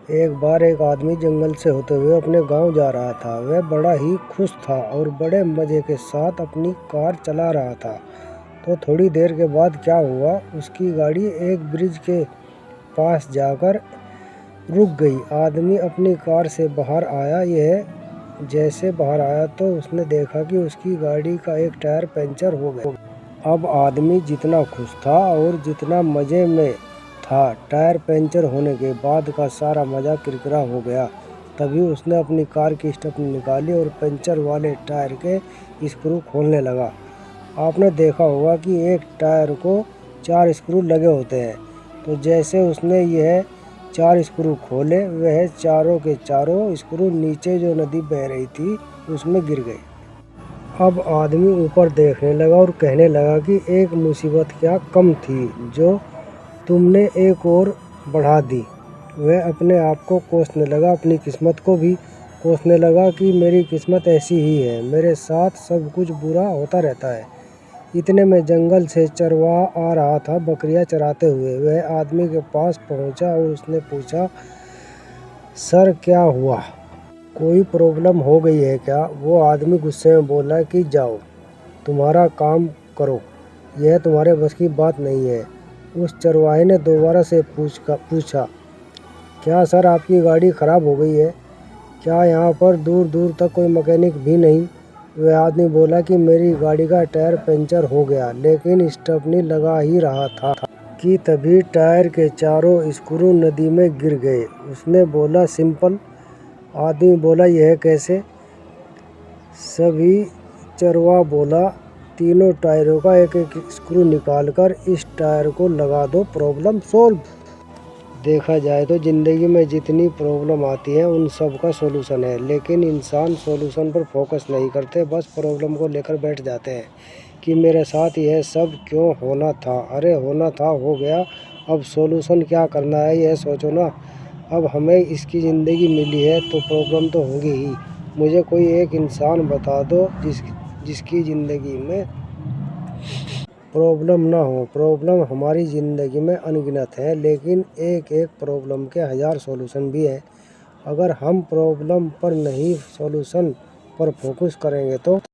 एक बार एक आदमी जंगल से होते हुए अपने गांव जा रहा था। वह बड़ा ही खुश था और बड़े मजे के साथ अपनी कार चला रहा था। तो थोड़ी देर के बाद क्या हुआ, उसकी गाड़ी एक ब्रिज के पास जाकर रुक गई। आदमी अपनी कार से बाहर आया। यह जैसे बाहर आया तो उसने देखा कि उसकी गाड़ी का एक टायर पंचर हो गया। अब आदमी जितना खुश था और जितना मजे में था, टायर पंचर होने के बाद का सारा मजा किरकिरा हो गया। तभी उसने अपनी कार की स्टेपनी निकाली और पंचर वाले टायर के स्क्रू खोलने लगा। आपने देखा होगा कि एक टायर को 4 स्क्रू लगे होते हैं। तो जैसे उसने यह 4 स्क्रू खोले, वह चारों के चारों स्क्रू नीचे जो नदी बह रही थी उसमें गिर गए। अब आदमी ऊपर देखने लगा और कहने लगा कि एक मुसीबत क्या कम थी जो तुमने एक और बढ़ा दी। वह अपने आप को कोसने लगा, अपनी किस्मत को भी कोसने लगा कि मेरी किस्मत ऐसी ही है, मेरे साथ सब कुछ बुरा होता रहता है। इतने में जंगल से चरवाहा आ रहा था बकरियां चराते हुए। वह आदमी के पास पहुंचा और उसने पूछा, सर क्या हुआ, कोई प्रॉब्लम हो गई है क्या? वो आदमी गुस्से में बोला कि जाओ तुम्हारा काम करो, यह तुम्हारे बस की बात नहीं है। उस चरवाहे ने दोबारा से पूछा, क्या सर आपकी गाड़ी ख़राब हो गई है? क्या यहाँ पर दूर दूर तक कोई मैकेनिक भी नहीं? वह आदमी बोला कि मेरी गाड़ी का टायर पंचर हो गया, लेकिन स्टेपनी लगा ही रहा था कि तभी टायर के चारों स्क्रू नदी में गिर गए। उसने बोला, सिंपल। आदमी बोला, यह कैसे? सभी चरवाहा बोला, तीनों टायरों का एक एक स्क्रू निकालकर इस टायर को लगा दो, प्रॉब्लम सोल्व। देखा जाए तो ज़िंदगी में जितनी प्रॉब्लम आती है उन सब का सॉल्यूशन है, लेकिन इंसान सॉल्यूशन पर फोकस नहीं करते, बस प्रॉब्लम को लेकर बैठ जाते हैं कि मेरे साथ यह सब क्यों होना था। अरे होना था, हो गया, अब सॉल्यूशन क्या करना है यह सोचो ना। अब हमें इसकी ज़िंदगी मिली है तो प्रॉब्लम तो होगी ही। मुझे कोई एक इंसान बता दो जिसकी ज़िंदगी में प्रॉब्लम ना हो। प्रॉब्लम हमारी ज़िंदगी में अनगिनत है, लेकिन एक एक प्रॉब्लम के 1000 सॉल्यूशन भी हैं। अगर हम प्रॉब्लम पर नहीं, सॉल्यूशन पर फोकस करेंगे तो